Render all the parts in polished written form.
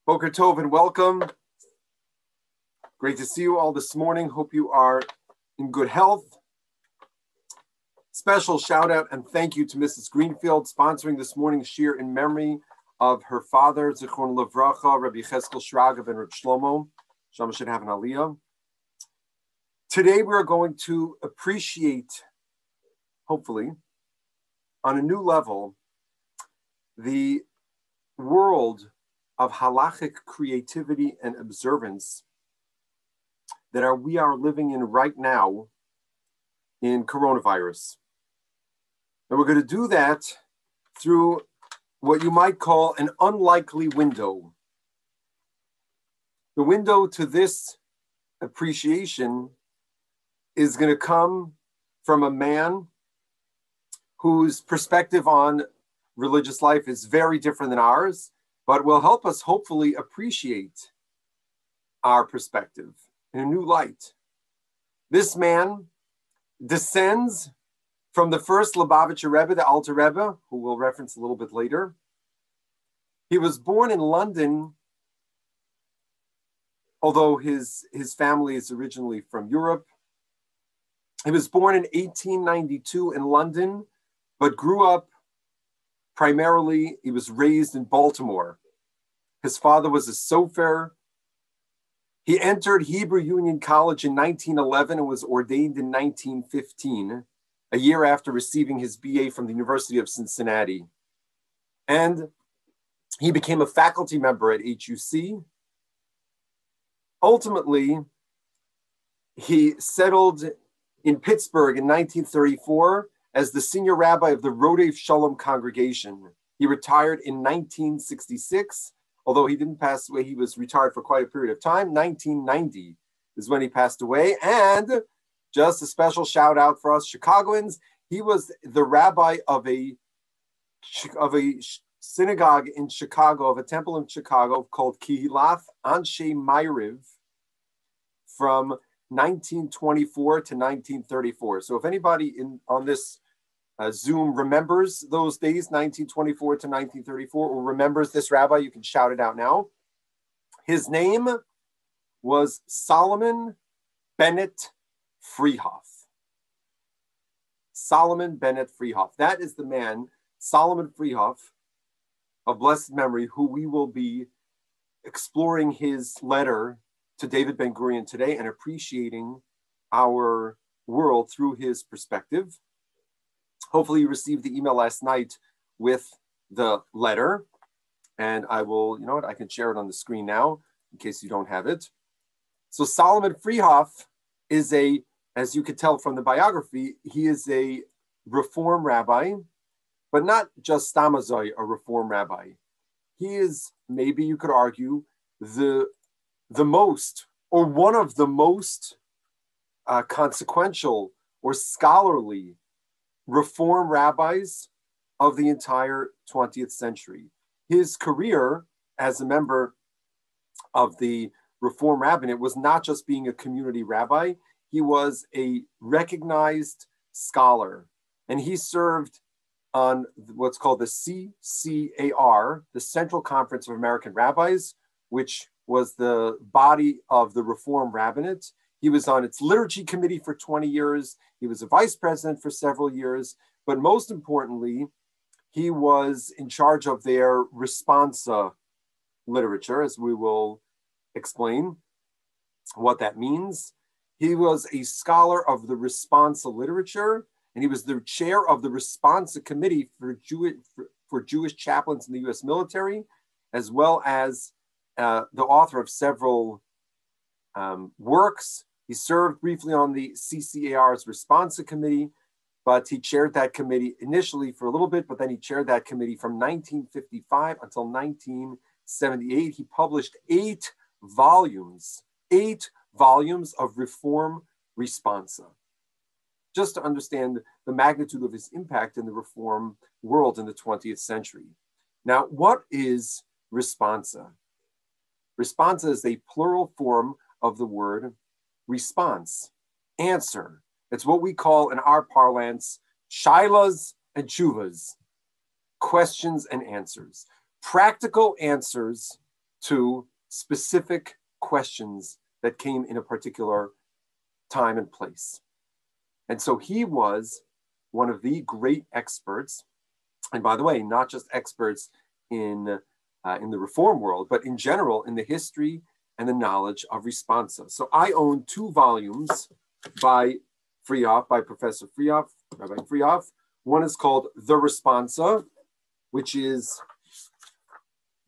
Boker Tov and welcome. Great to see you all this morning. Hope you are in good health. Special shout out and thank you to Mrs. Greenfield sponsoring this morning's shir in memory of her father, Zichron Levracha, Rabbi Cheskel Shraga ben Reb Shlomo. Shama should have an aliyah. Today we are going to appreciate, hopefully, on a new level, the world of halachic creativity and observance that we are living in right now in coronavirus. And we're going to do that through what you might call an unlikely window. The window to this appreciation is going to come from a man whose perspective on religious life is very different than ours, but will help us hopefully appreciate our perspective in a new light. This man descends from the first Lubavitcher Rebbe, the Alter Rebbe, who we'll reference a little bit later. He was born in London, although his family is originally from Europe. He was born in 1892 in London, but grew up primarily, he was raised in Baltimore. His father was a sofer. He entered Hebrew Union College in 1911 and was ordained in 1915, a year after receiving his BA from the University of Cincinnati. And he became a faculty member at HUC. Ultimately, he settled in Pittsburgh in 1934 as the senior rabbi of the Rodef Shalom congregation. He retired in 1966, although he didn't pass away. He was retired for quite a period of time. 1990 is when he passed away. And just a special shout out for us Chicagoans, he was the rabbi of a synagogue in Chicago, of a temple in Chicago called Kihilath Anshe Ma'ariv from 1924 to 1934. So if anybody on this Zoom remembers those days, 1924 to 1934, or remembers this rabbi, you can shout it out now. His name was Solomon Bennett Freehof. Solomon Bennett Freehof. That is the man, Solomon Freehof, of blessed memory, who we will be exploring his letter to David Ben-Gurion today and appreciating our world through his perspective. Hopefully you received the email last night with the letter, and I will, I can share it on the screen now in case you don't have it. So Solomon Freehof is as you could tell from the biography, he is a Reform rabbi, but not just Stamazoi, a Reform rabbi. He is, maybe you could argue, the most, or one of the most consequential or scholarly Reform rabbis of the entire 20th century. His career as a member of the Reform rabbinate was not just being a community rabbi, he was a recognized scholar. And he served on what's called the CCAR, the Central Conference of American Rabbis, which was the body of the Reform rabbinate. He was on its liturgy committee for 20 years. He was a vice president for several years. But most importantly, he was in charge of their responsa literature, as we will explain what that means. He was a scholar of the responsa literature, and he was the chair of the responsa committee for Jewish chaplains in the U.S. military, as well as the author of several works. He served briefly on the CCAR's responsa committee, but he chaired that committee initially for a little bit, but then he chaired that committee from 1955 until 1978. He published 8 volumes of Reform responsa, just to understand the magnitude of his impact in the Reform world in the 20th century. Now, what is responsa? Responsa is a plural form of the word response, answer. It's what we call in our parlance shailas and tshuvas, questions and answers. Practical answers to specific questions that came in a particular time and place. And so he was one of the great experts, and by the way, not just experts in the Reform world, but in general in the history and the knowledge of responsa. So I own 2 volumes by Freehof, by Professor Freehof, Rabbi Freehof. One is called The Responsa, which is,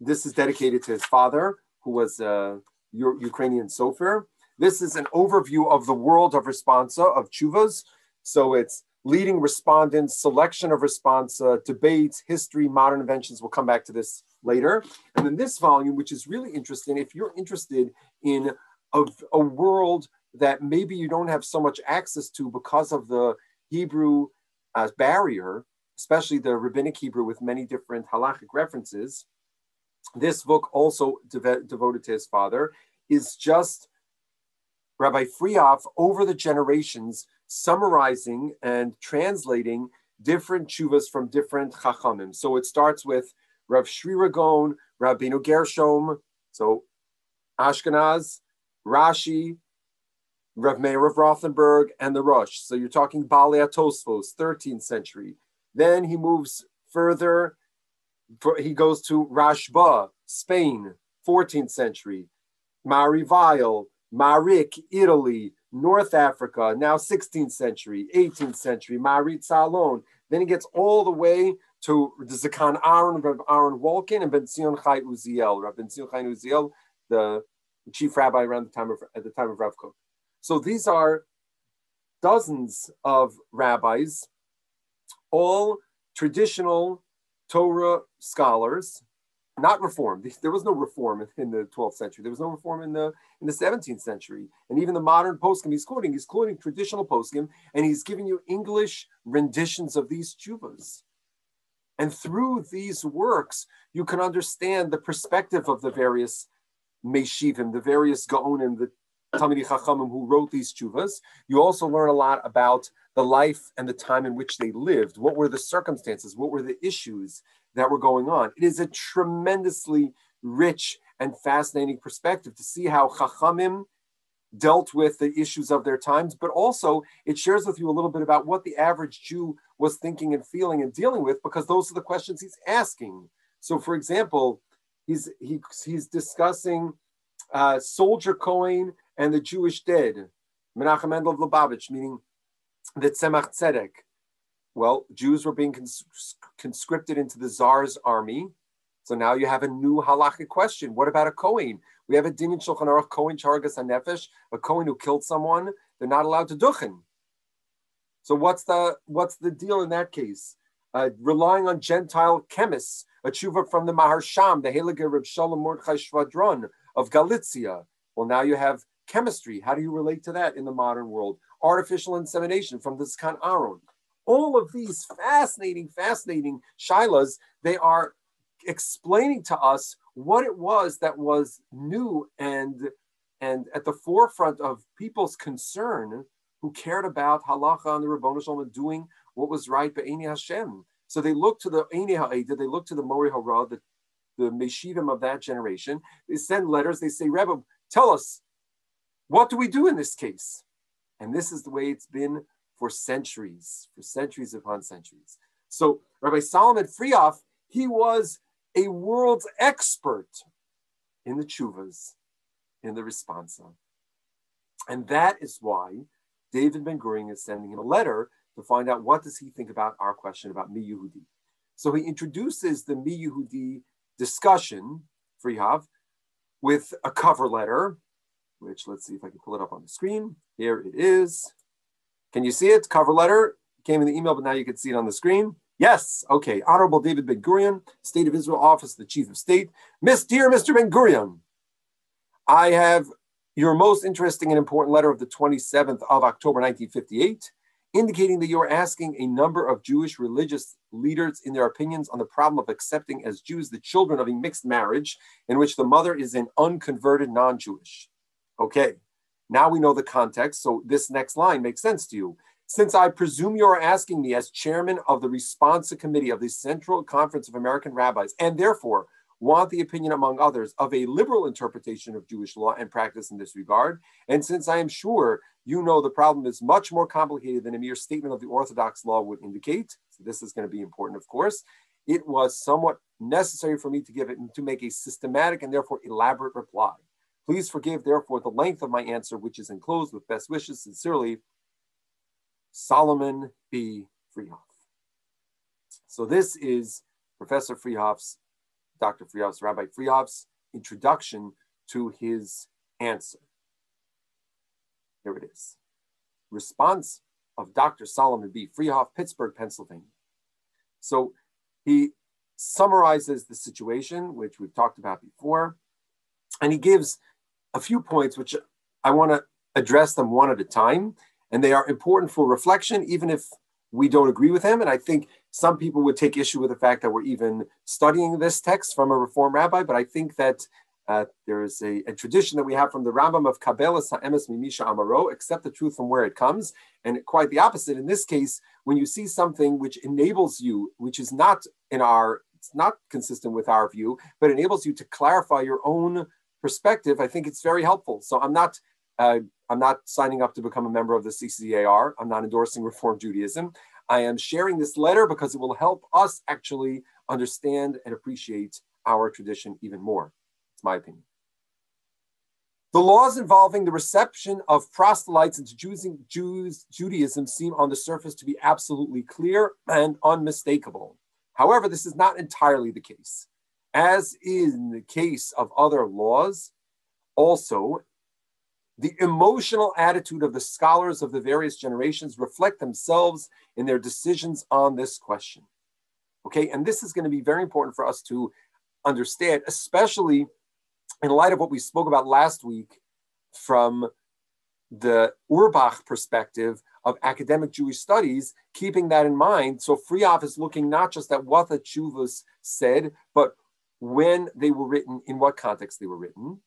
this is dedicated to his father, who was a Ukrainian sofer. This is an overview of the world of responsa, of tshuvas. So it's leading respondents, selection of responsa, debates, history, modern inventions. We'll come back to this later. And then this volume, which is really interesting, if you're interested in a world that maybe you don't have so much access to because of the Hebrew barrier, especially the rabbinic Hebrew with many different halachic references, this book, also devoted to his father, is just Rabbi Freehof over the generations summarizing and translating different tshuvas from different chachamim. So it starts with Rav Shri Ragon, Rabbeinu Gershom, so Ashkenaz, Rashi, Rav Meir of Rothenburg, and the Rosh. So you're talking Balei Tosfos, 13th century. Then he moves further. He goes to Rashba, Spain, 14th century. Marivail, Marik, Italy, North Africa, now 16th century, 18th century, Marit Salon. Then he gets all the way to the Zakan Aaron, Rav Aaron Walken, and Ben Zion Chai Uziel. Rav Ben Zion Chai Uziel, the chief rabbi around at the time of Rav Kook. So these are dozens of rabbis, all traditional Torah scholars, not reformed. There was no reform in the 12th century. There was no reform in the 17th century. And even the modern poskim he's quoting traditional poskim, and he's giving you English renditions of these tshuvas. And through these works, you can understand the perspective of the various meshivim, the various gaonim, the Talmidei Chachamim who wrote these tshuvas. You also learn a lot about the life and the time in which they lived. What were the circumstances? What were the issues that were going on? It is a tremendously rich and fascinating perspective to see how Chachamim dealt with the issues of their times, but also it shares with you a little bit about what the average Jew was thinking and feeling and dealing with, because those are the questions he's asking. So, for example, he's discussing Soldier Cohen and the Jewish dead, Menachem Mendel of Lubavitch, meaning that Tzemach Tzedek. Well, Jews were being conscripted into the Tsar's army. So now you have a new halachic question. What about a Kohen? We have a din in Shulchan Aruch, Kohen Chargas HaNefesh, a Kohen who killed someone. They're not allowed to duchen. So what's the deal in that case? Relying on Gentile chemists, a tshuva from the Maharsham, the Heilige Reb Shalom Mordechai Shvadron of Galicia. Well, now you have chemistry. How do you relate to that in the modern world? Artificial insemination from the Zakan Aaron. All of these fascinating shilas, they are explaining to us what it was that was new and at the forefront of people's concern who cared about halacha and the Rebbeinu Shalom and doing what was right be'eni Hashem. So they look to the Eini Ha'edah, they look to the Mori Hara, the Meshivim of that generation. They send letters, they say, Rebbe, tell us, what do we do in this case? And this is the way it's been for centuries upon centuries. So Rabbi Solomon Freehof, he was a world's expert in the tshuvas, in the responsa. And that is why David Ben Gurion is sending him a letter to find out what does he think about our question about Mi Yehudi. So he introduces the Mi Yehudi discussion, Freehof, with a cover letter, which let's see if I can pull it up on the screen. Here it is. Can you see it? Cover letter came in the email, but now you can see it on the screen. Yes. Okay. Honorable David Ben Gurion, State of Israel Office of the Chief of State. Dear Mr. Ben Gurion, I have your most interesting and important letter of the 27th of October, 1958, indicating that you are asking a number of Jewish religious leaders in their opinions on the problem of accepting as Jews the children of a mixed marriage in which the mother is an unconverted non-Jewish. Okay. Now we know the context, so this next line makes sense to you. Since I presume you are asking me as chairman of the Responsa Committee of the Central Conference of American Rabbis, and therefore want the opinion, among others, of a liberal interpretation of Jewish law and practice in this regard. And since I am sure you know the problem is much more complicated than a mere statement of the Orthodox law would indicate, so this is going to be important, of course, it was somewhat necessary for me to make a systematic and therefore elaborate reply. Please forgive, therefore, the length of my answer, which is enclosed with best wishes. Sincerely, Solomon B. Freehof. So this is Professor Freehof's, Dr. Freehof's, Rabbi Freehof's introduction to his answer. Here it is. Response of Dr. Solomon B. Freehof, Pittsburgh, Pennsylvania. So he summarizes the situation, which we've talked about before, and he gives a few points, which I want to address them one at a time, and they are important for reflection, even if we don't agree with him. And I think some people would take issue with the fact that we're even studying this text from a Reform rabbi, but I think that there is a tradition that we have from the Rambam of Kabelas Ha'emes Mimisha Amaro, accept the truth from where it comes, and quite the opposite. In this case, when you see something which enables you, which is not it's not consistent with our view, but enables you to clarify your own perspective, I think it's very helpful. So I'm not signing up to become a member of the CCAR. I'm not endorsing Reform Judaism. I am sharing this letter because it will help us actually understand and appreciate our tradition even more. It's my opinion. The laws involving the reception of proselytes into Judaism seem on the surface to be absolutely clear and unmistakable. However, this is not entirely the case. As in the case of other laws, also, the emotional attitude of the scholars of the various generations reflect themselves in their decisions on this question. Okay, and this is going to be very important for us to understand, especially in light of what we spoke about last week from the Urbach perspective of academic Jewish studies, keeping that in mind. So Freehof is looking not just at what the Tshuvos said, but when they were written, in what context they were written.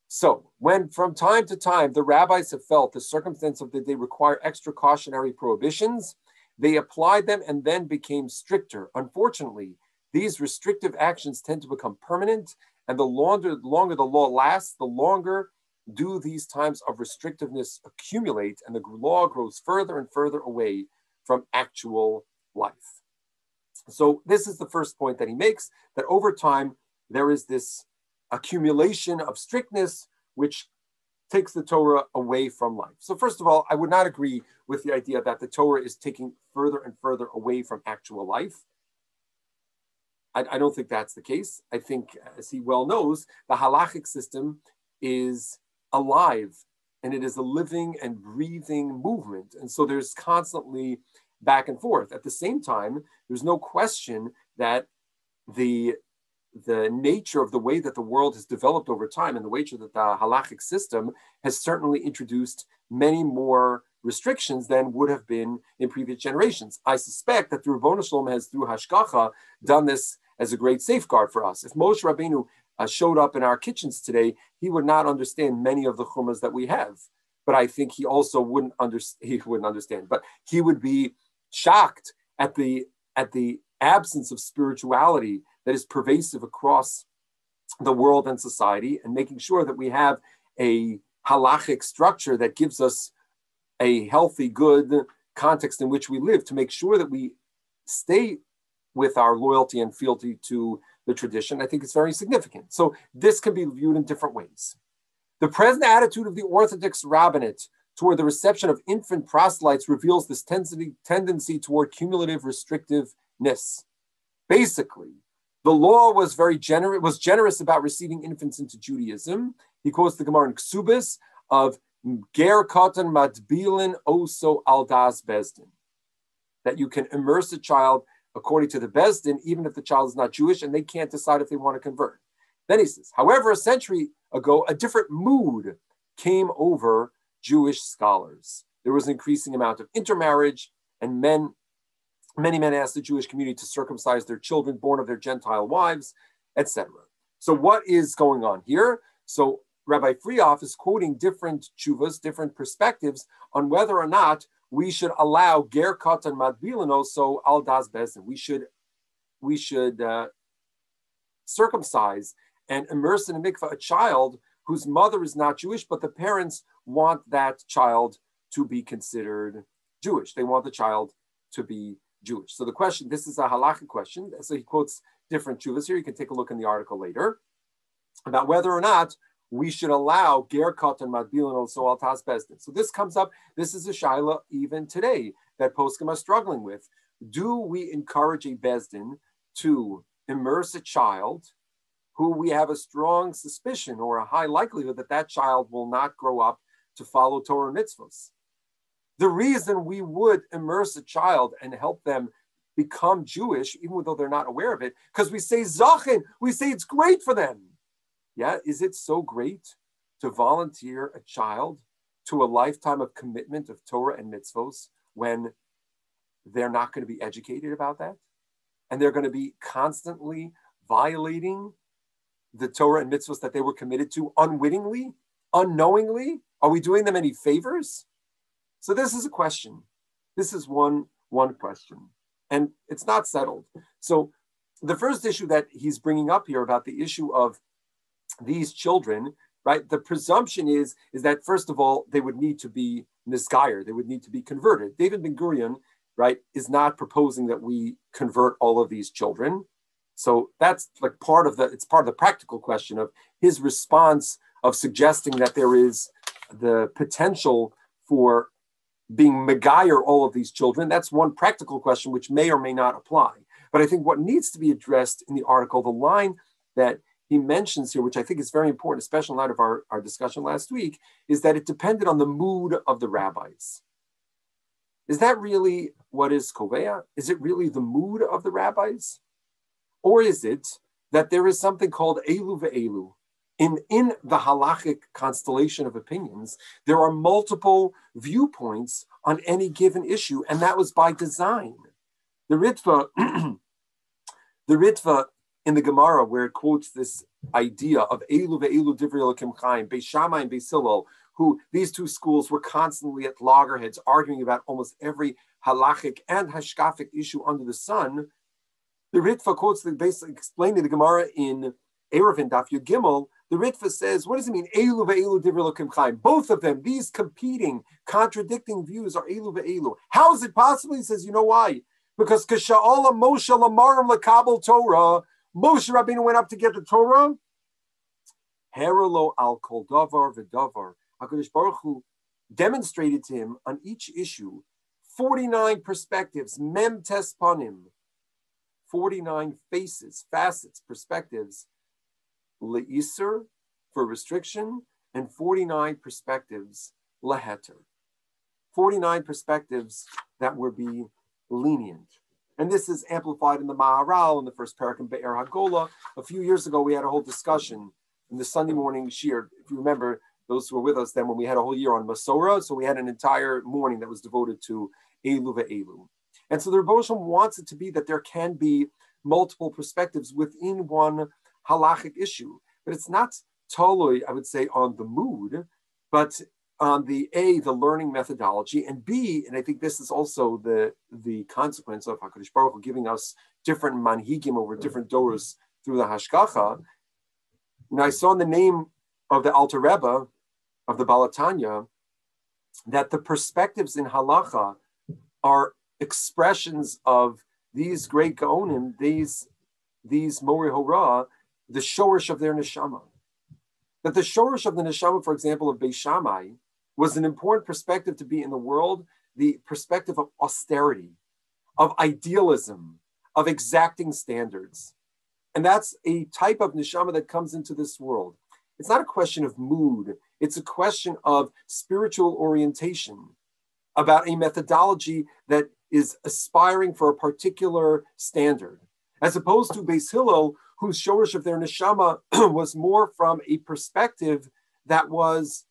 So when from time to time the rabbis have felt the circumstance of that they require extra cautionary prohibitions, they applied them and then became stricter. Unfortunately, these restrictive actions tend to become permanent, and the longer the law lasts, the longer do these times of restrictiveness accumulate, and the law grows further and further away from actual life. So this is the first point that he makes, that over time there is this accumulation of strictness which takes the Torah away from life. So first of all, I would not agree with the idea that the Torah is taking further and further away from actual life. I don't think that's the case. I think, as he well knows, the halachic system is alive, and it is a living and breathing movement. And so there's constantly back and forth. At the same time, there's no question that the nature of the way that the world has developed over time and the way that the halachic system has certainly introduced many more restrictions than would have been in previous generations. I suspect that the Ribbono Shel Olam has, through Hashgacha, done this as a great safeguard for us. If Moshe Rabbeinu showed up in our kitchens today, he would not understand many of the chumas that we have. But I think he also wouldn't understand. But he would be shocked at the absence of spirituality that is pervasive across the world and society, and making sure that we have a halachic structure that gives us a healthy, good context in which we live, to make sure that we stay with our loyalty and fealty to the tradition. I think it's very significant. So this can be viewed in different ways. The present attitude of the Orthodox rabbinate toward the reception of infant proselytes reveals this tendency toward cumulative restrictiveness. Basically, the law was generous about receiving infants into Judaism. He quotes the Gemara in Ksubis of Ger Katan Matbilin Oso Aldas Bezdin, that you can immerse a child according to the Bezdin, even if the child is not Jewish and they can't decide if they want to convert. Then he says, however, a century ago, a different mood came over Jewish scholars. There was an increasing amount of intermarriage, and many men asked the Jewish community to circumcise their children born of their Gentile wives, etc. So what is going on here? So Rabbi Freehof is quoting different tshuvas, different perspectives on whether or not we should allow ger katan madbilin also al das bezdin. We should circumcise and immerse in a mikveh a child whose mother is not Jewish, but the parents want that child to be considered Jewish. They want the child to be Jewish. So the question, this is a halachic question. So he quotes different tshuvas here. You can take a look in the article later about whether or not we should allow ger katan madbilin also al tas bezdin. So this comes up. This is a shaila even today that poskim are struggling with. Do we encourage a bezdin to immerse a child who we have a strong suspicion or a high likelihood that that child will not grow up to follow Torah and mitzvahs? The reason we would immerse a child and help them become Jewish, even though they're not aware of it, because we say zachin, we say it's great for them. Yeah, is it so great to volunteer a child to a lifetime of commitment of Torah and mitzvos when they're not going to be educated about that? And they're going to be constantly violating the Torah and mitzvos that they were committed to unwittingly, unknowingly? Are we doing them any favors? So this is a question. This is one question. And it's not settled. So the first issue that he's bringing up here about the issue of these children, right? The presumption is that, first of all, they would need to be misguided. They would need to be converted. David Ben-Gurion, right, is not proposing that we convert all of these children. So that's like part of the practical question of his response of suggesting that there is the potential for being megayer all of these children. That's one practical question which may or may not apply. But I think what needs to be addressed in the article, the line that he mentions here, which I think is very important, especially in light of our discussion last week, is that it depended on the mood of the rabbis. Is that really what is koveya? Is it really the mood of the rabbis? Or is it that there is something called elu ve'elu? In the halachic constellation of opinions, there are multiple viewpoints on any given issue, and that was by design. The Ritva in the Gemara, where it quotes this idea of elu ve'elu divrei Elokim Chaim, Beis Shammai and Beis Hillel, who these two schools were constantly at loggerheads arguing about almost every halachic and hashkafic issue under the sun. The Ritva quotes, basically explaining the Gemara in Eruvin Daf Yud Gimel. The Ritva says, what does it mean? Elu ve'elu divrei Elokim Chaim. Both of them, these competing, contradicting views are elu ve'elu. How is it possible? He says, you know why? Because Kasha'ala Moshe Lamarim Lakabel Torah, Moshe Rabbeinu went up to get the Torah. Heralo al kol davar v'davar. HaKadosh Baruch Hu demonstrated to him on each issue 49 perspectives, mem tes panim, 49 faces, facets, perspectives, le'iser, for restriction, and 49 perspectives, leheter. 49 perspectives that would be lenient. And this is amplified in the Maharal in the first parak in Be'er HaGola. A few years ago, we had a whole discussion in the Sunday morning shir. If you remember, those who were with us then when we had a whole year on Masorah, so we had an entire morning that was devoted to Elu ve'elu. And so the Rebbe Shalom wants it to be that there can be multiple perspectives within one halachic issue. But it's not totally, I would say, on the mood, but on the learning methodology, and B, and I think this is also the consequence of HaKadosh Baruch Hu giving us different manhigim over different doros through the hashgacha. I saw in the name of the Alter Rebbe, of the Balatanya, that the perspectives in halacha are expressions of these great gaonim, these Morei Horah, the shorish of their neshama. That the shorish of the neshama, for example, of Beis Shammai, was an important perspective to be in the world, the perspective of austerity, of idealism, of exacting standards. And that's a type of neshama that comes into this world. It's not a question of mood. It's a question of spiritual orientation, about a methodology that is aspiring for a particular standard, as opposed to Beis Hillel, whose shorish of their neshama was more from a perspective that was,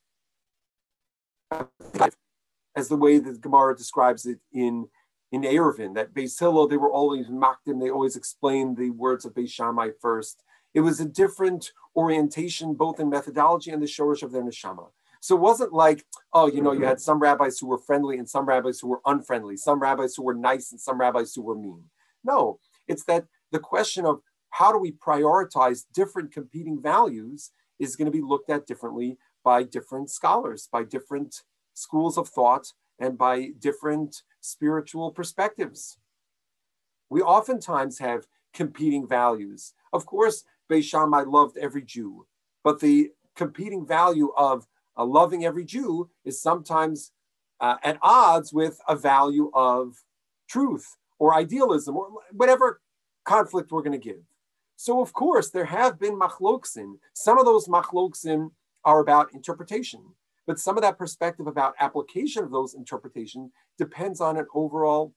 as the way that Gemara describes it in Eruvin, that Beis Hillel, they were always makdim, they always explained the words of Beis Shammai first. It was a different orientation, both in methodology and the shorish of their neshama. So it wasn't like, you had some rabbis who were friendly and some rabbis who were unfriendly, some rabbis who were nice and some rabbis who were mean. No, it's that the question of how do we prioritize different competing values is going to be looked at differently by different scholars, by different schools of thought, and by different spiritual perspectives. We oftentimes have competing values. Of course, Beis Shammai loved every Jew, but the competing value of loving every Jew is sometimes at odds with a value of truth or idealism or whatever conflict we're going to give. So, of course, there have been machloksim. Some of those machloksim are about interpretation, but some of that perspective about application of those interpretations depends on an overall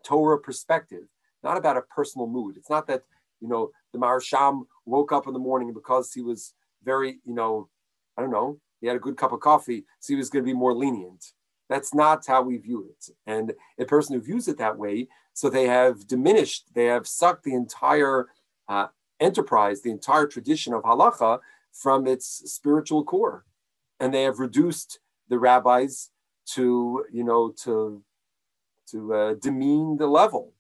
Torah perspective, not about a personal mood. It's not that, the Maharsham woke up in the morning because he was very, I don't know, he had a good cup of coffee, so he was going to be more lenient. That's not how we view it. And a person who views it that way, so they have sucked the entire enterprise, the entire tradition of halacha from its spiritual core. And they have reduced the rabbis to demean the level.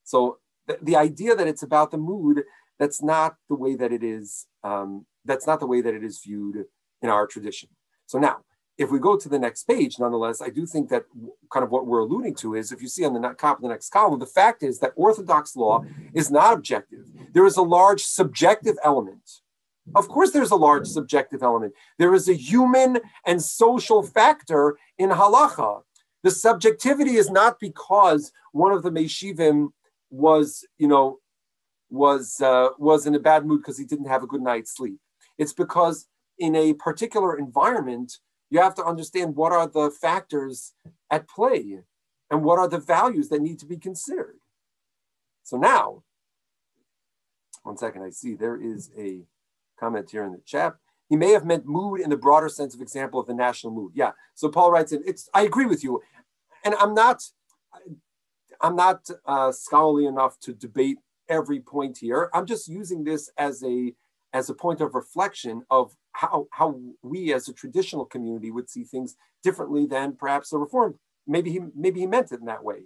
So the idea that it's about the mood, that's not the way that it is. That's not the way that it is viewed in our tradition. So now, if we go to the next page, nonetheless, I do think that kind of what we're alluding to is, if you see on the top of the next column, the fact is that Orthodox law is not objective. There is a large subjective element. Of course, there's a large subjective element. There is a human and social factor in halacha. The subjectivity is not because one of the Meshivim was in a bad mood because he didn't have a good night's sleep. It's because in a particular environment, you have to understand what are the factors at play and what are the values that need to be considered. So now, one second, I see there is a comment here in the chat. He may have meant mood in the broader sense of example of the national mood. Yeah. So Paul writes in, I agree with you. And I'm not scholarly enough to debate every point here. I'm just using this as a point of reflection of how we as a traditional community would see things differently than perhaps a reform. Maybe he meant it in that way.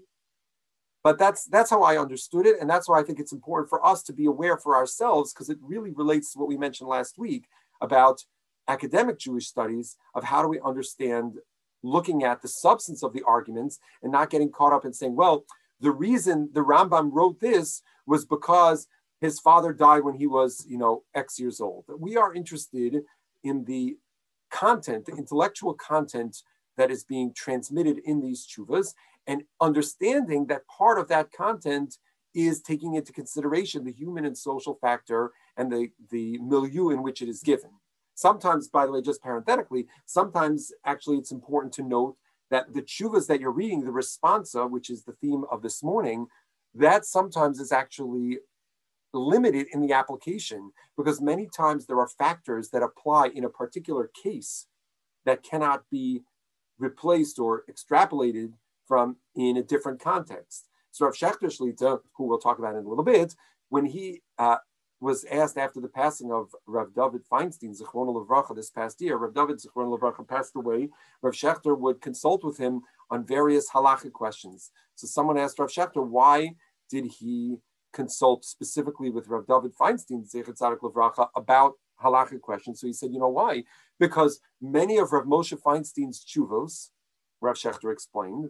But that's how I understood it. And that's why I think it's important for us to be aware for ourselves, because it really relates to what we mentioned last week about academic Jewish studies, of how do we understand looking at the substance of the arguments and not getting caught up in saying, well, the reason the Rambam wrote this was because his father died when he was, X years old. We are interested in the content, the intellectual content that is being transmitted in these tshuvas, and understanding that part of that content is taking into consideration the human and social factor and the milieu in which it is given. Sometimes, by the way, just parenthetically, sometimes actually it's important to note that the tshuvas that you're reading, the responsa, which is the theme of this morning, that sometimes is actually limited in the application, because many times there are factors that apply in a particular case that cannot be replaced or extrapolated from in a different context. So Rav Shechter Shlita, who we'll talk about in a little bit, when he was asked after the passing of Rav David Feinstein, Zichrono Livracha, this past year, Rav David Zichrono Livracha passed away, Rav Shechter would consult with him on various halachic questions. So someone asked Rav Shechter, why did he consult specifically with Rav David Feinstein, Zechet Tzaddik Livracha, about halachic questions? So he said, you know why? Because many of Rav Moshe Feinstein's tshuvos, Rav Shechter explained,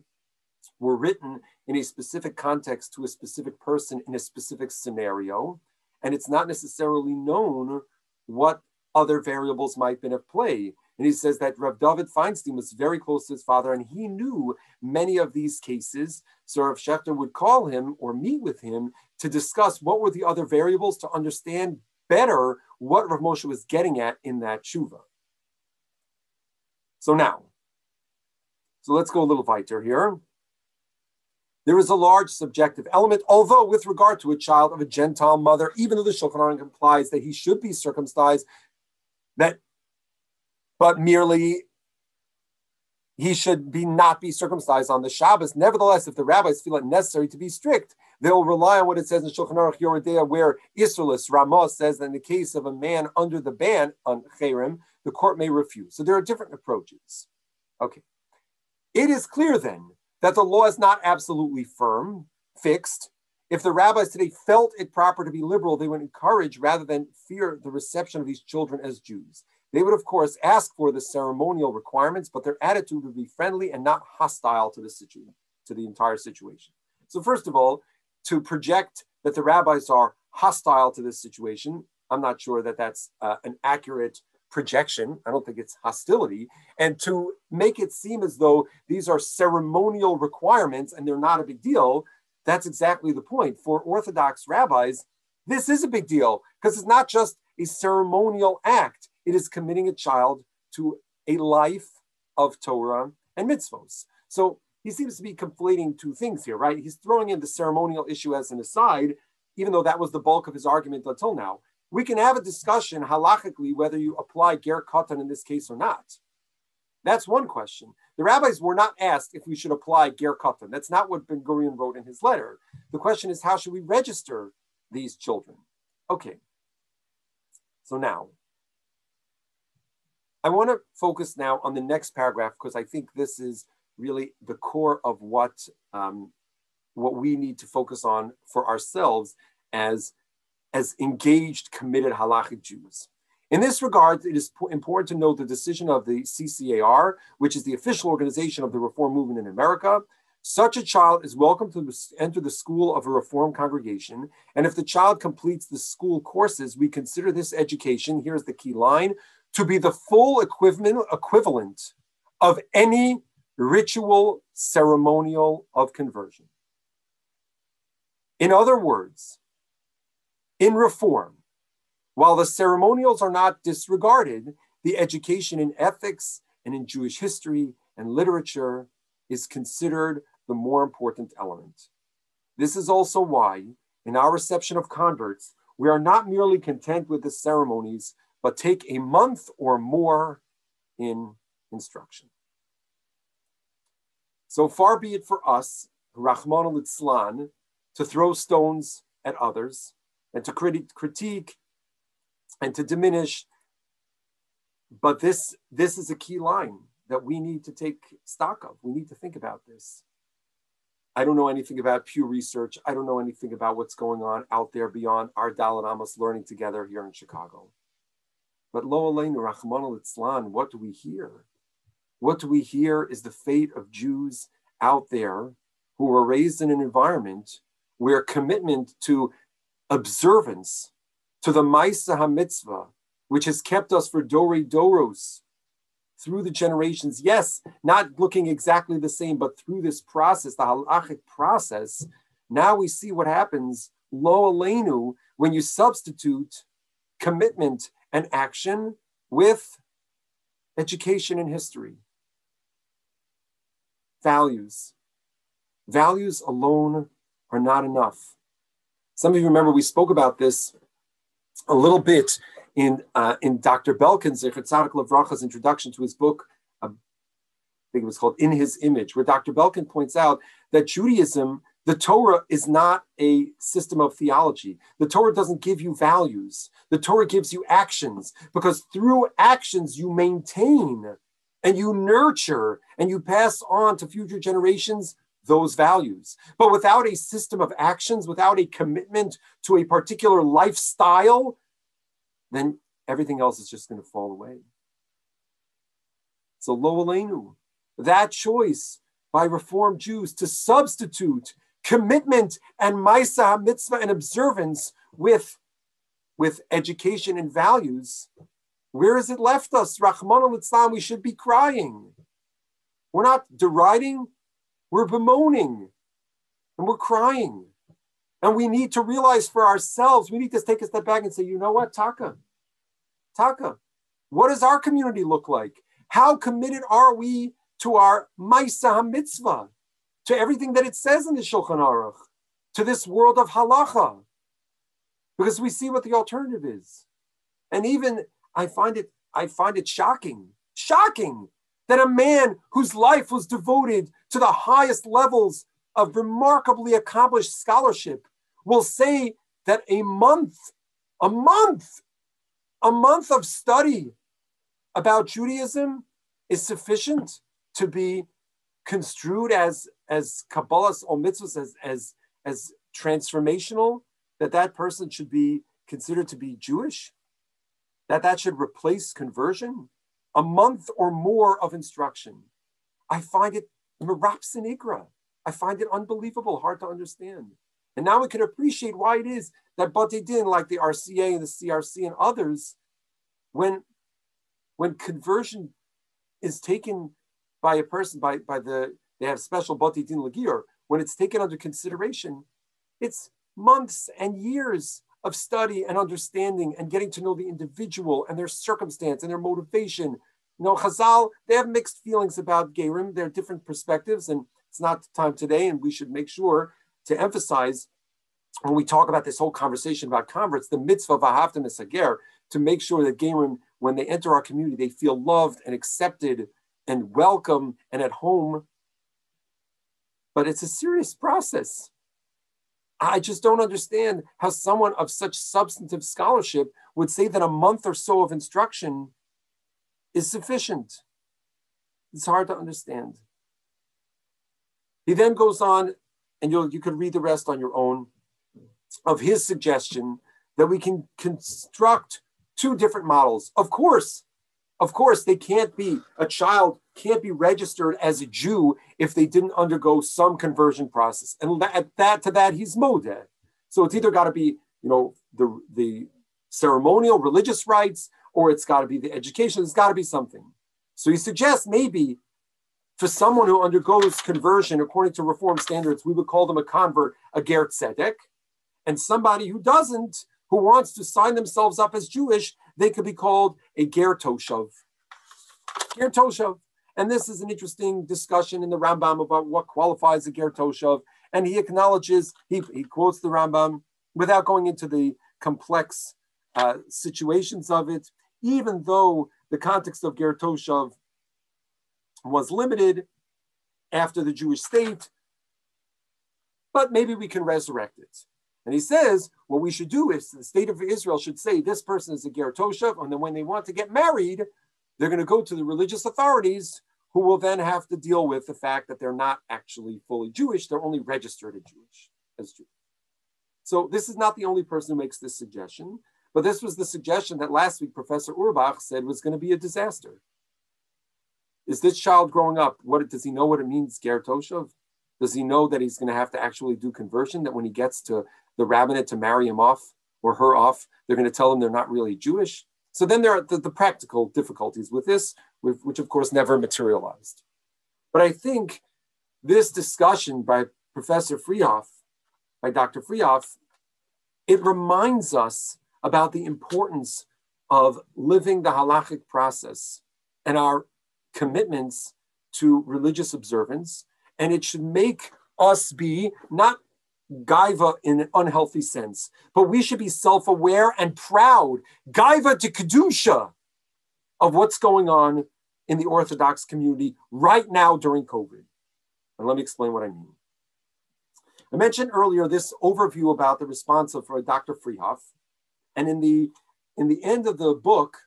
were written in a specific context to a specific person in a specific scenario, and it's not necessarily known what other variables might have been at play. And he says that Rav David Feinstein was very close to his father, and he knew many of these cases. So Rav Shechter would call him or meet with him to discuss what were the other variables to understand better what Rav Moshe was getting at in that tshuva. So let's go a little weiter here. There is a large subjective element, although with regard to a child of a Gentile mother, even though the Shulchan Aruch implies that he should be circumcised, but merely he should not be circumcised on the Shabbos. Nevertheless, if the rabbis feel it necessary to be strict, they will rely on what it says in Shulchan Aruch Yoredea, where Isserlis Ramah says that in the case of a man under the ban on Cherem, the court may refuse. So there are different approaches. Okay. It is clear then that the law is not absolutely firm, fixed. If the rabbis today felt it proper to be liberal, they would encourage rather than fear the reception of these children as Jews. They would, of course, ask for the ceremonial requirements, but their attitude would be friendly and not hostile to the entire situation. So first of all, to project that the rabbis are hostile to this situation, I'm not sure that that's an accurate projection. I don't think it's hostility. And to make it seem as though these are ceremonial requirements and they're not a big deal, that's exactly the point. For Orthodox rabbis, this is a big deal because it's not just a ceremonial act. It is committing a child to a life of Torah and mitzvos. So he seems to be conflating two things here, right? He's throwing in the ceremonial issue as an aside, even though that was the bulk of his argument until now. We can have a discussion halachically whether you apply ger katan in this case or not. That's one question. The rabbis were not asked if we should apply ger katan. That's not what Ben Gurion wrote in his letter. The question is, how should we register these children? Okay. So now, I want to focus now on the next paragraph because I think this is really the core of what we need to focus on for ourselves as engaged, committed halachic Jews. In this regard, it is important to note the decision of the CCAR, which is the official organization of the Reform movement in America. Such a child is welcome to enter the school of a Reform congregation, and if the child completes the school courses, we consider this education, here's the key line, to be the full equivalent of any ritual ceremonial of conversion. In other words, in Reform, while the ceremonials are not disregarded, the education in ethics and in Jewish history and literature is considered the more important element. This is also why, in our reception of converts, we are not merely content with the ceremonies, but take a month or more in instruction. So far be it for us, Rahman al-Itzlan, to throw stones at others and to critique and to diminish. But this is a key line that we need to take stock of. We need to think about this. I don't know anything about Pew Research. I don't know anything about what's going on out there beyond our Dalet Amos learning together here in Chicago. But Lo Aleinu, Rahman al-Itzlan, what do we hear? What do we hear is the fate of Jews out there who were raised in an environment where commitment to observance, to the Maisa HaMitzvah, which has kept us for Dorei Doros, through the generations, yes, not looking exactly the same, but through this process, the halachic process, now we see what happens, Lo Aleinu, when you substitute commitment and action with education and history. Values. Values alone are not enough. Some of you remember we spoke about this a little bit in Dr. Belkin's Zecher Tzadik Levracha's introduction to his book, I think it was called In His Image, where Dr. Belkin points out that Judaism, the Torah is not a system of theology. The Torah doesn't give you values. The Torah gives you actions, because through actions you maintain and you nurture and you pass on to future generations those values. But without a system of actions, without a commitment to a particular lifestyle, then everything else is just going to fall away. So Lo Aleinu, that choice by Reform Jews to substitute commitment and Maisa HaMitzvah and observance with education and values, where has it left us? Rahman al-Itzlan, we should be crying. We're not deriding, we're bemoaning, and we're crying. And we need to realize for ourselves, we need to take a step back and say, you know what, Taka, what does our community look like? How committed are we to our Maisa HaMitzvah, to everything that it says in the Shulchan Aruch, to this world of halacha? Because we see what the alternative is. And even I find it shocking that a man whose life was devoted to the highest levels of remarkably accomplished scholarship will say that a month of study about Judaism is sufficient to be construed as Kabbalah's or mitzvahs, as transformational, that person should be considered to be Jewish, that should replace conversion? A month or more of instruction. I find it merapsinigra. I find it unbelievable, hard to understand. And now we can appreciate why it is that Batei Din, like the RCA and the CRC and others, when conversion is taken by a person, they have special Batei Din Lagir, when it's taken under consideration, it's months and years of study and understanding and getting to know the individual and their circumstance and their motivation. You know, Chazal, they have mixed feelings about Gerim. There are different perspectives, and it's not the time today, and we should make sure to emphasize when we talk about this whole conversation about converts, the mitzvah of Ahavta Misager, to make sure that Gerim, when they enter our community, they feel loved and accepted and welcome and at home. But it's a serious process. I just don't understand how someone of such substantive scholarship would say that a month or so of instruction is sufficient. It's hard to understand. He then goes on, and you could read the rest on your own, of his suggestion that we can construct two different models. Of course, a child can't be registered as a Jew if they didn't undergo some conversion process. And to that, he's modeh. So it's either got to be, the ceremonial religious rites, or it's got to be the education. It's got to be something. So he suggests maybe for someone who undergoes conversion according to Reform standards, we would call them a convert, a ger tzedek. And somebody who doesn't, who wants to sign themselves up as Jewish, they could be called a ger toshav. Ger toshav. And this is an interesting discussion in the Rambam about what qualifies a ger toshav. And he acknowledges, he quotes the Rambam without going into the complex situations of it, even though the context of ger toshav was limited after the Jewish state, but maybe we can resurrect it. And he says, what we should do is the state of Israel should say this person is a ger toshav, and then when they want to get married, they're going to go to the religious authorities, who will then have to deal with the fact that they're not actually fully Jewish, they're only registered as Jewish. So this is not the only person who makes this suggestion, but this was the suggestion that last week Professor Urbach said was going to be a disaster. Is this child growing up, does he know what it means, ger toshav? Does he know that he's going to have to actually do conversion, that when he gets to the rabbinate to marry him off or her off, they're going to tell him they're not really Jewish? So then there are the practical difficulties with this, which of course never materialized. But I think this discussion by Professor Freehof, by Dr. Freehof, it reminds us about the importance of living the halachic process and our commitments to religious observance. And it should make us be not gaiva in an unhealthy sense, but we should be self-aware and proud, gaiva to kedusha, of what's going on in the Orthodox community right now during COVID. And let me explain what I mean. I mentioned earlier this overview about the response of Dr. Freehof. And in the end of the book,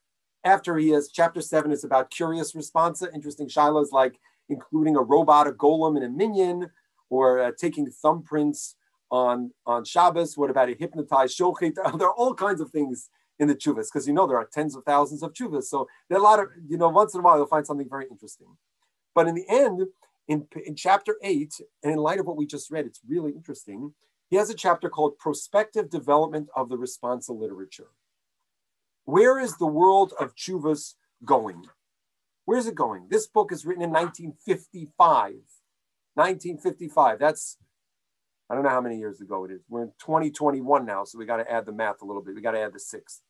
after he has, chapter 7 is about curious responsa, interesting shilas like including a robot, a golem, and a minion, or taking thumbprints on Shabbos. What about a hypnotized shochet? There are all kinds of things in the tshuvas, because there are tens of thousands of tshuvas. So there are a lot of, once in a while you'll find something very interesting. But in the end, in chapter 8, and in light of what we just read, it's really interesting. He has a chapter called Prospective Development of the Responsa Literature. Where is the world of tshuvas going? Where is it going? This book is written in 1955. 1955. That's, I don't know how many years ago it is. We're in 2021 now, so we got to add the math a little bit. We got to add the 6.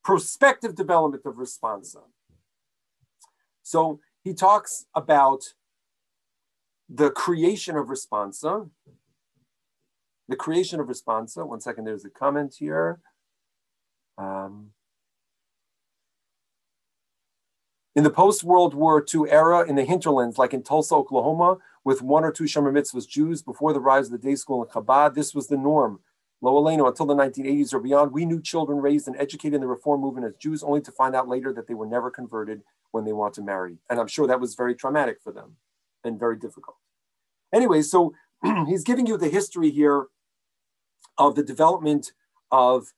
Prospective development of responsa. So he talks about the creation of responsa. The creation of responsa. One second, there's a comment here. In the post-World War II era, in the hinterlands, like in Tulsa, Oklahoma, with 1 or 2 Shomer Mitzvahs Jews before the rise of the day school in Chabad, this was the norm. Lo Aleinu, until the 1980s or beyond, we knew children raised and educated in the Reform movement as Jews, only to find out later that they were never converted when they want to marry. And I'm sure that was very traumatic for them and very difficult. Anyway, so he's giving you the history here of the development of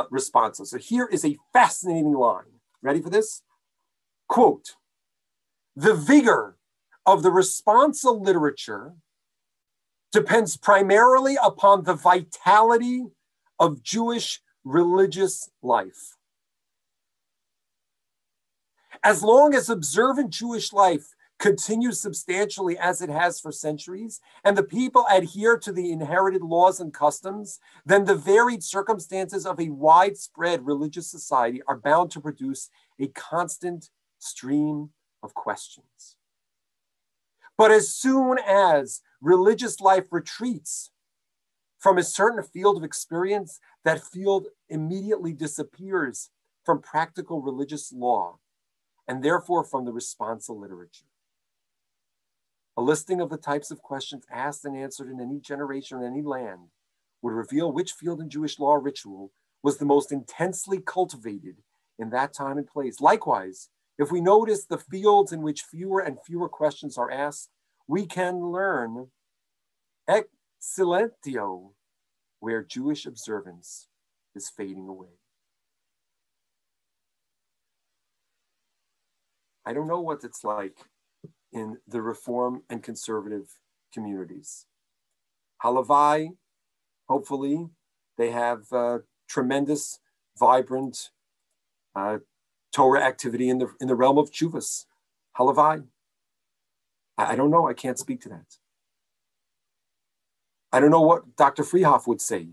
responses. So here is a fascinating line. Ready for this? Quote, the vigor of the responsa literature depends primarily upon the vitality of Jewish religious life. As long as observant Jewish life continues substantially as it has for centuries, and the people adhere to the inherited laws and customs, then the varied circumstances of a widespread religious society are bound to produce a constant stream of questions. But as soon as religious life retreats from a certain field of experience, that field immediately disappears from practical religious law, and therefore from the responsa literature. A listing of the types of questions asked and answered in any generation or any land would reveal which field in Jewish law or ritual was the most intensely cultivated in that time and place. Likewise, if we notice the fields in which fewer and fewer questions are asked, we can learn ex silentio, where Jewish observance is fading away. I don't know what it's like in the Reform and conservative communities. Halavai, hopefully, they have tremendous, vibrant Torah activity in the realm of tshuvas. Halavai. I don't know. I can't speak to that. I don't know what Dr. Freehof would say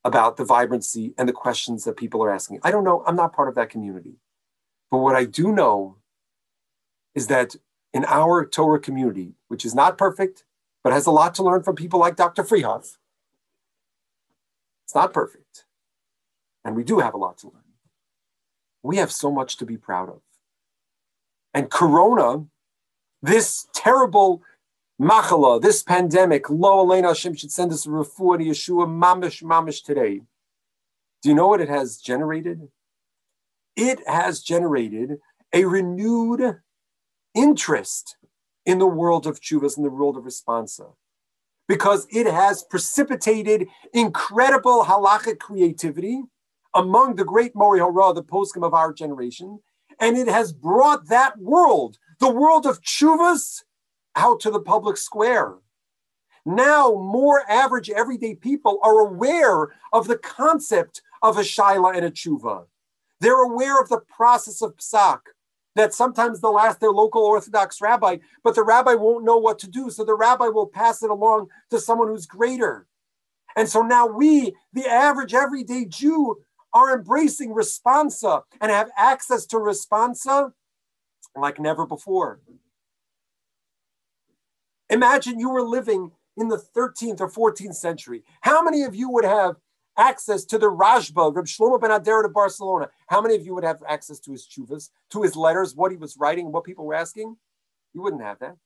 about the vibrancy and the questions that people are asking. I don't know. I'm not part of that community. But what I do know is that in our Torah community, which is not perfect, but has a lot to learn from people like Dr. Freehof, it's not perfect. And we do have a lot to learn. We have so much to be proud of. And Corona, this terrible machala, this pandemic, lo aleinu Hashem should send us a refuah to Yeshua mamish today. Do you know what it has generated? It has generated a renewed interest in the world of tshuvas, in the world of responsa, because it has precipitated incredible halachic creativity among the great Mori Hora, the poskim of our generation, and it has brought that world, the world of tshuvas, out to the public square. Now, more average everyday people are aware of the concept of a shaila and a tshuva. They're aware of the process of psak, that sometimes they'll ask their local Orthodox rabbi, but the rabbi won't know what to do. So the rabbi will pass it along to someone who's greater. And so now we, the average everyday Jew, are embracing responsa and have access to responsa like never before. Imagine you were living in the 13th or 14th century. How many of you would have access to the Rajba, Reb Shlomo ben Adera to Barcelona? How many of you would have access to his tshuvas, to his letters, what he was writing, what people were asking? You wouldn't have that.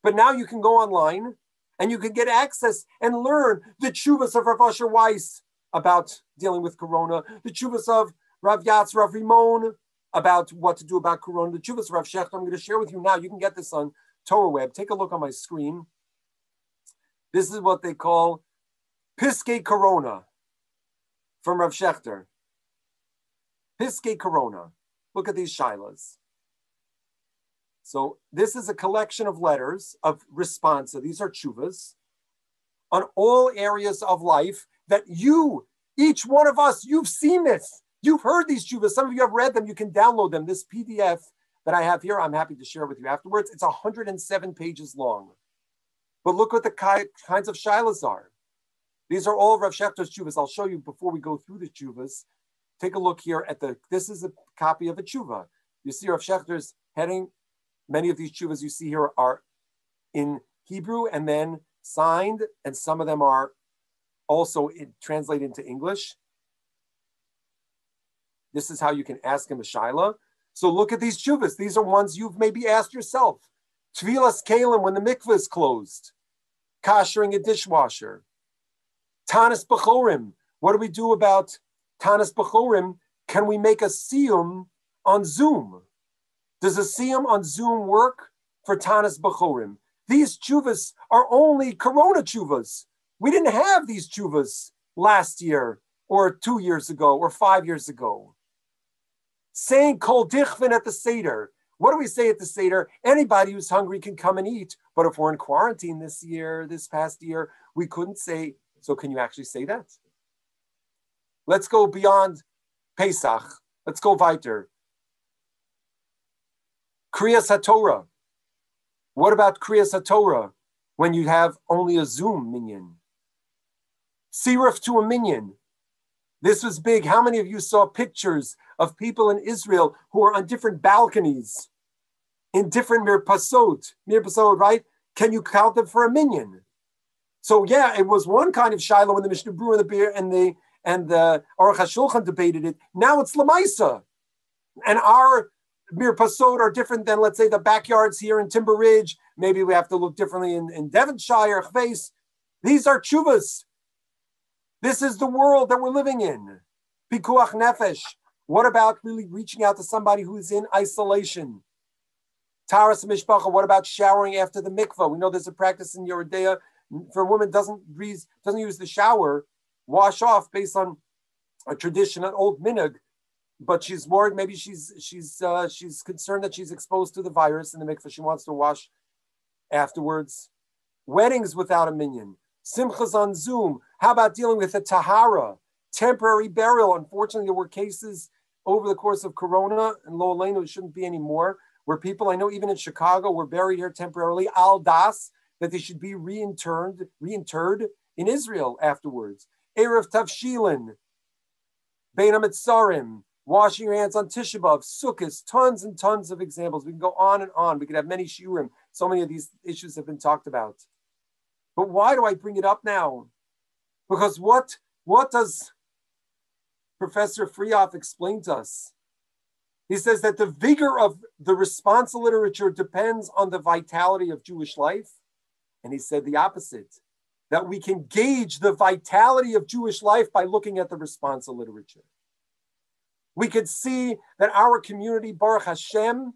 But now you can go online and you can get access and learn the tshuvas of Rav Asher Weiss about dealing with Corona, the tshuvas of Rav Yatz, Rav Rimon about what to do about Corona, the tshuvas of Rav Shechter. I'm going to share with you now. You can get this on Torah Web. Take a look on my screen. This is what they call Piskei Corona from Rav Shechter. Piskei Corona. Look at these shilas. So this is a collection of letters of responsa. These are tshuvas on all areas of life that you, each one of us, you've seen this. You've heard these tshuvas. Some of you have read them. You can download them. This PDF that I have here, I'm happy to share with you afterwards. It's 107 pages long. But look what the kinds of shilas are. These are all Rav Shechter's tshuvas. I'll show you before we go through the tshuvas. Take a look here at this is a copy of a tshuva. You see Rav Shechter's heading. Many of these tshuvas you see here are in Hebrew and then signed, and some of them are also translated into English. This is how you can ask him a shaila. So look at these tshuvas. These are ones you've maybe asked yourself. Tvilas Kalim when the mikveh is closed. Kashering a dishwasher. Tanis B'chorim. What do we do about Tanis B'chorim? Can we make a siyum on Zoom? Does a siyum on Zoom work for Tanis B'chorim? These tshuvas are only Corona tshuvas. We didn't have these tshuvas last year or 2 years ago or 5 years ago. Saying kol dichvin at the Seder. What do we say at the Seder? Anybody who's hungry can come and eat. But if we're in quarantine this past year, we couldn't say. So can you actually say that? Let's go beyond Pesach. Let's go weiter. Kriyas HaTorah. What about Kriyas HaTorah when you have only a Zoom minyan? Siruf to a minyan. This was big. How many of you saw pictures of people in Israel who are on different balconies in different mirpasot, right? Can you count them for a minyan? So yeah, it was one kind of shiloh when the Mishnah Berurah and the Aruch HaShulchan debated it. Now it's Lamaisa. And our mirpasot are different than, let's say, the backyards here in Timber Ridge. Maybe we have to look differently in Devonshire, Chves. These are tshuvas. This is the world that we're living in. Pikuach nefesh. What about really reaching out to somebody who's in isolation? Taras mishpacha. What about showering after the mikvah? We know there's a practice in Yeridea for a woman doesn't use the shower, wash off based on a tradition, an old minhag, but she's worried. Maybe she's concerned that she's exposed to the virus in the mikvah. She wants to wash afterwards. Weddings without a minyan. Simchas on Zoom. How about dealing with a tahara, temporary burial? Unfortunately, there were cases over the course of Corona, and Lo Aleinu, it shouldn't be anymore, where people, I know even in Chicago, were buried here temporarily, al das, that they should be reinterred in Israel afterwards. Erev Tavshilin, Bein HaMetzarim, washing your hands on Tisha B'Av, Sukkot, tons and tons of examples. We can go on and on. We could have many shiurim. So many of these issues have been talked about. But why do I bring it up now? Because what does Professor Freehof explain to us? He says that the vigor of the responsa literature depends on the vitality of Jewish life. And he said the opposite, that we can gauge the vitality of Jewish life by looking at the responsa literature. We could see that our community, Baruch Hashem,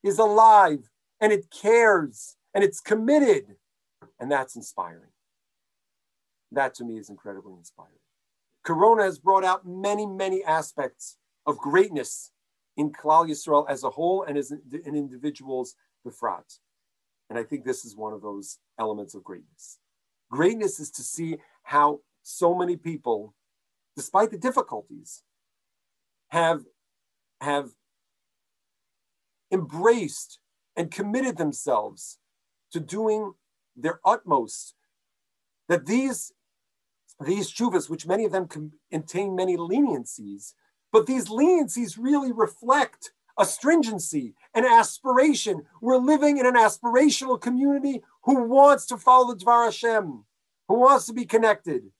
is alive and it cares and it's committed. And that's inspiring. That to me is incredibly inspiring. Corona has brought out many, many aspects of greatness in Klal Yisrael as a whole and as in individuals befrat. And I think this is one of those elements of greatness. Greatness is to see how so many people, despite the difficulties, have embraced and committed themselves to doing their utmost, that these tshuvas, which many of them contain many leniencies, but these leniencies really reflect a stringency, an aspiration. We're living in an aspirational community who wants to follow the Dvar Hashem, who wants to be connected.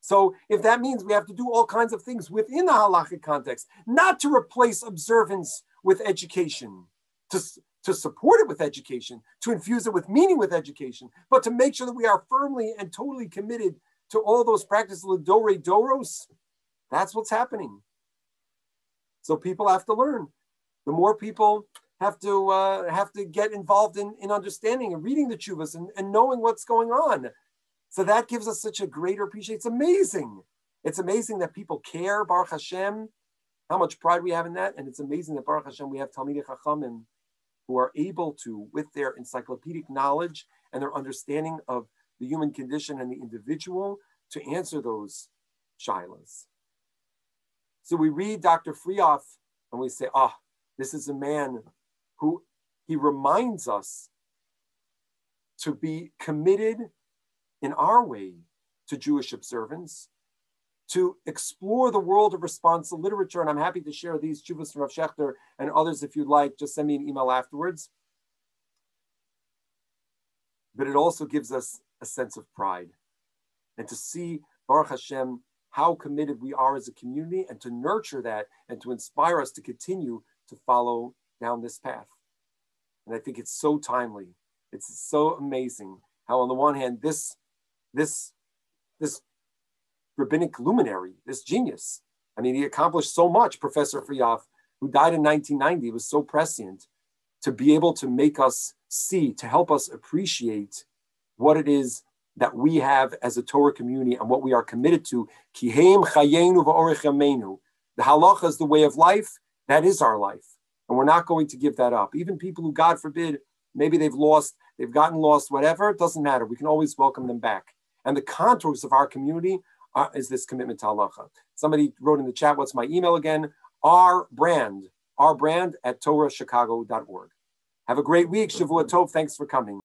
So if that means we have to do all kinds of things within the halachic context, not to replace observance with education, to support it with education, to infuse it with meaning with education, but to make sure that we are firmly and totally committed to all those practices, l'dorei doros, that's what's happening. So people have to learn. The more people have to get involved in understanding and reading the tshuvas and knowing what's going on. So that gives us such a greater appreciation. It's amazing. It's amazing that people care, Baruch Hashem, how much pride we have in that. And it's amazing that Baruch Hashem, we have Talmidei Chachamim who are able to, with their encyclopedic knowledge and their understanding of the human condition and the individual, to answer those shilas. So we read Dr. Freehof and we say, this is a man who he reminds us to be committed in our way to Jewish observance, to explore the world of responsa literature. And I'm happy to share these tshuvas from Rav Shechter and others if you'd like. Just send me an email afterwards. But it also gives us a sense of pride and to see, Baruch Hashem, how committed we are as a community and to nurture that and to inspire us to continue to follow down this path. And I think it's so timely. It's so amazing how on the one hand, this rabbinic luminary, this genius, I mean, he accomplished so much, Professor Freehof, who died in 1990, was so prescient to be able to make us see, to help us appreciate what it is that we have as a Torah community and what we are committed to. Kiheim chayenu v'orech yameinu. The halacha is the way of life. That is our life. And we're not going to give that up. Even people who, God forbid, maybe they've gotten lost, whatever, it doesn't matter. We can always welcome them back. And the contours of our community is this commitment to halacha. Somebody wrote in the chat, what's my email again? Our brand at torahchicago.org. Have a great week. Shavua Tov. Thanks for coming.